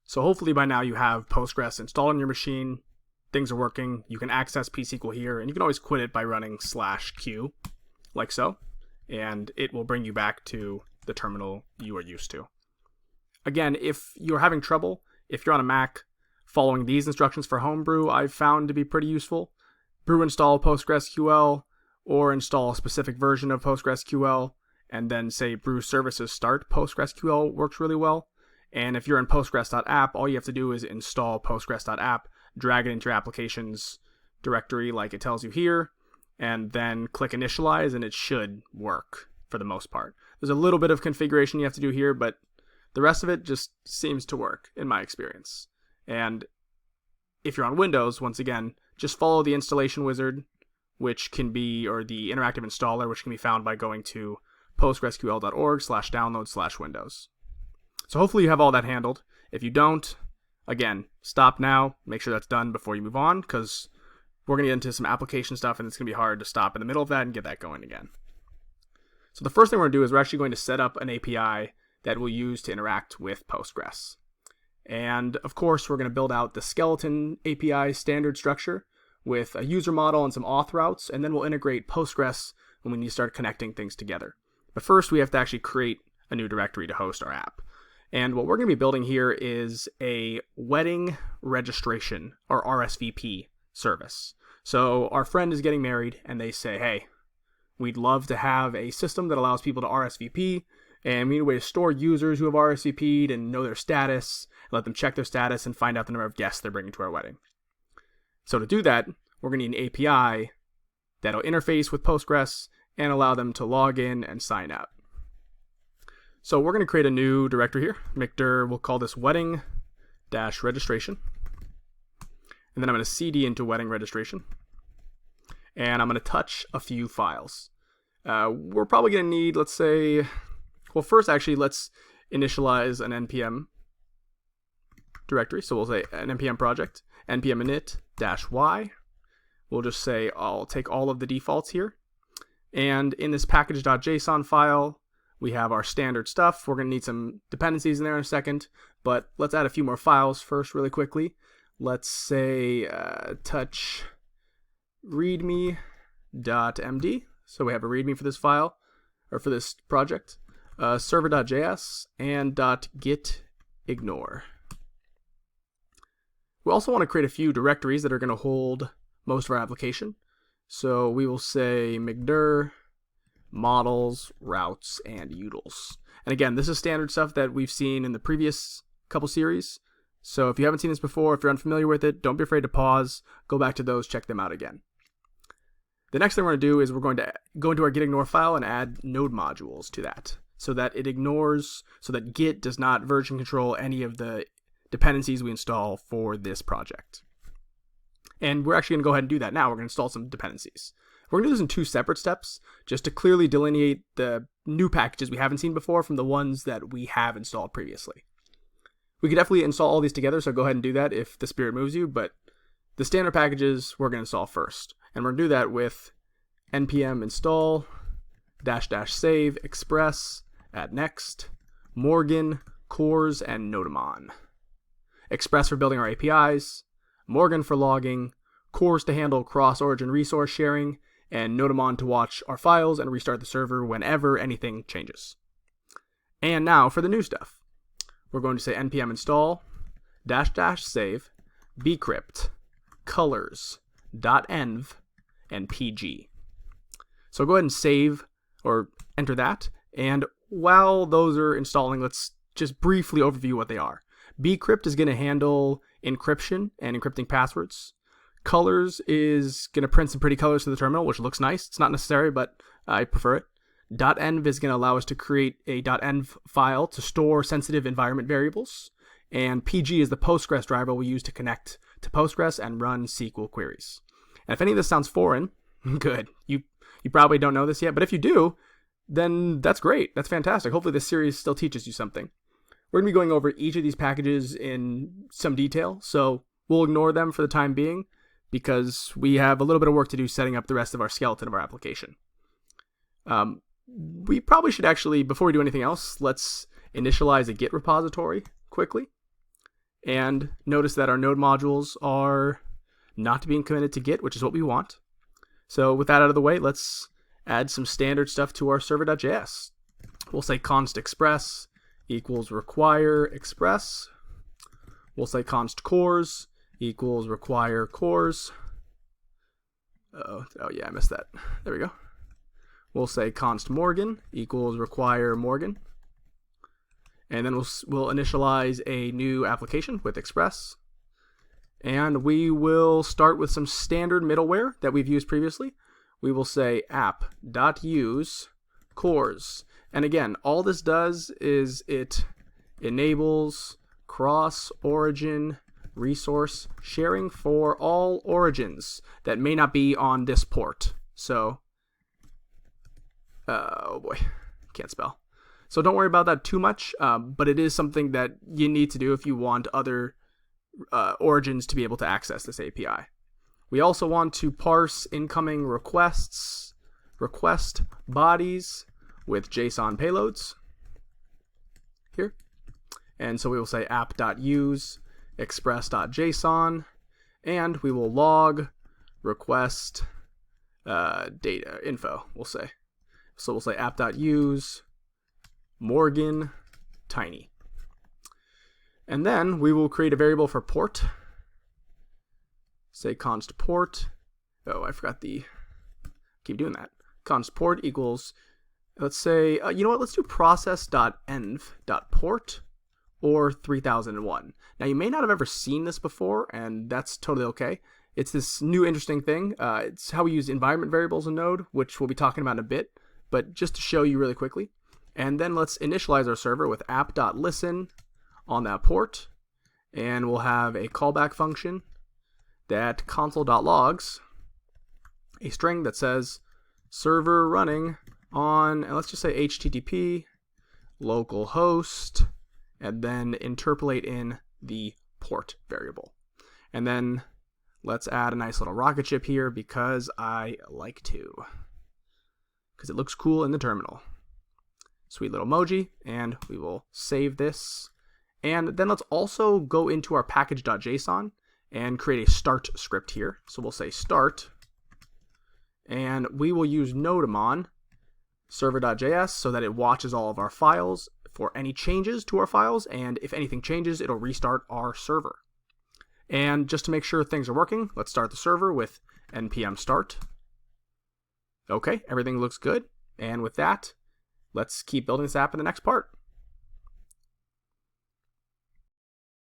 So hopefully by now you have Postgres installed on your machine, things are working, you can access pSQL here, and you can always quit it by running /q, like so, and it will bring you back to the terminal you are used to. Again, if you're having trouble, if you're on a Mac, following these instructions for Homebrew I've found to be pretty useful. Brew install PostgreSQL, or install a specific version of PostgreSQL, and then say brew services start PostgreSQL works really well. And if you're in Postgres.app, all you have to do is install Postgres.app, drag it into your applications directory like it tells you here, and then click initialize, and it should work for the most part. There's a little bit of configuration you have to do here, but the rest of it just seems to work in my experience. And if you're on Windows, once again, just follow the installation wizard, which can be, or the interactive installer, which can be found by going to postgresql.org/download/windows. So hopefully you have all that handled. If you don't, again, stop now, make sure that's done before you move on, because we're going to get into some application stuff and it's going to be hard to stop in the middle of that and get that going again. So the first thing we're going to do is we're actually going to set up an API that we'll use to interact with Postgres. And of course, we're going to build out the skeleton API standard structure with a user model and some auth routes, and then we'll integrate Postgres when we need to start connecting things together. But first, we have to actually create a new directory to host our app. And what we're going to be building here is a wedding registration, or RSVP, service. So our friend is getting married, and they say, hey, we'd love to have a system that allows people to RSVP, and we need a way to store users who have RSVP'd and know their status, let them check their status, and find out the number of guests they're bringing to our wedding. So to do that, we're going to need an API that'll interface with Postgres and allow them to log in and sign up. So we're going to create a new directory here. Micdir, we'll call this wedding-registration. And then I'm going to cd into wedding registration. And I'm going to touch a few files. We're probably going to need, let's say, well, first actually, let's initialize an npm directory. So we'll say an npm project, npm init-y. We'll just say I'll take all of the defaults here. And in this package.json file, we have our standard stuff. We're going to need some dependencies in there in a second, but let's add a few more files first really quickly. Let's say touch readme.md. So we have a readme for this file, or for this project. Server.js and .gitignore. We also want to create a few directories that are going to hold most of our application. So we will say Micdir, models, routes, and utils. And again, this is standard stuff that we've seen in the previous couple series. So if you haven't seen this before, if you're unfamiliar with it, don't be afraid to pause, go back to those, check them out again. The next thing we're going to do is we're going to go into our gitignore file and add node modules to that, so that it ignores, so that Git does not version control any of the dependencies we install for this project. And we're actually going to go ahead and do that now. We're going to install some dependencies. We're going to do this in two separate steps, just to clearly delineate the new packages we haven't seen before from the ones that we have installed previously. We could definitely install all these together, so go ahead and do that if the spirit moves you, but the standard packages we're going to install first. And we're going to do that with npm install --save express at next, Morgan, cores, and Notamon. Express for building our APIs, Morgan for logging, cores to handle cross-origin resource sharing, and Notamon to watch our files and restart the server whenever anything changes. And now for the new stuff. We're going to say npm install --save bcrypt colors .env and pg. So go ahead and save or enter that. And while those are installing, let's just briefly overview what they are. Bcrypt is going to handle encryption and encrypting passwords. Colors is going to print some pretty colors to the terminal, which looks nice. It's not necessary, but I prefer it. .env is going to allow us to create a .env file to store sensitive environment variables. And PG is the Postgres driver we use to connect to Postgres and run SQL queries. And if any of this sounds foreign, good. You probably don't know this yet, but if you do, then that's great. That's fantastic. Hopefully this series still teaches you something. We're going to be going over each of these packages in some detail, so we'll ignore them for the time being because we have a little bit of work to do setting up the rest of our skeleton of our application. We probably should actually, before we do anything else, let's initialize a Git repository quickly. And notice that our node modules are not being committed to Git, which is what we want. So with that out of the way, let's add some standard stuff to our server.js. We'll say const express equals require express. We'll say const cores equals require cores. Oh yeah, I missed that. There we go. We'll say const Morgan equals require Morgan. And then we'll initialize a new application with express. And we will start with some standard middleware that we've used previously. We will say app.use cores. And again, all this does is it enables cross-origin resource sharing for all origins that may not be on this port. So, oh boy, can't spell. So don't worry about that too much, but it is something that you need to do if you want other origins to be able to access this API. We also want to parse incoming request bodies with JSON payloads here. And so we will say app.use express.json, and we will log request data info, we'll say. So we'll say app.use Morgan tiny. And then we will create a variable for port. Say const port. Oh, I forgot keep doing that. Const port equals, let's say, you know what, let's do process.env.port or 3001. Now, you may not have ever seen this before, and that's totally okay. It's this new interesting thing. It's how we use environment variables in Node, which we'll be talking about in a bit, but just to show you really quickly. And then let's initialize our server with app.listen on that port, and we'll have a callback function that console.logs a string that says server running on, and let's just say HTTP localhost, and then interpolate in the port variable. And then let's add a nice little rocket ship here because I like to, because it looks cool in the terminal. Sweet little emoji, and we will save this. And then let's also go into our package.json and create a start script here. So we'll say start, and we will use nodemon server.js so that it watches all of our files for any changes to our files, and if anything changes, it'll restart our server. And just to make sure things are working, let's start the server with npm start. Okay, everything looks good, and with that, let's keep building this app in the next part.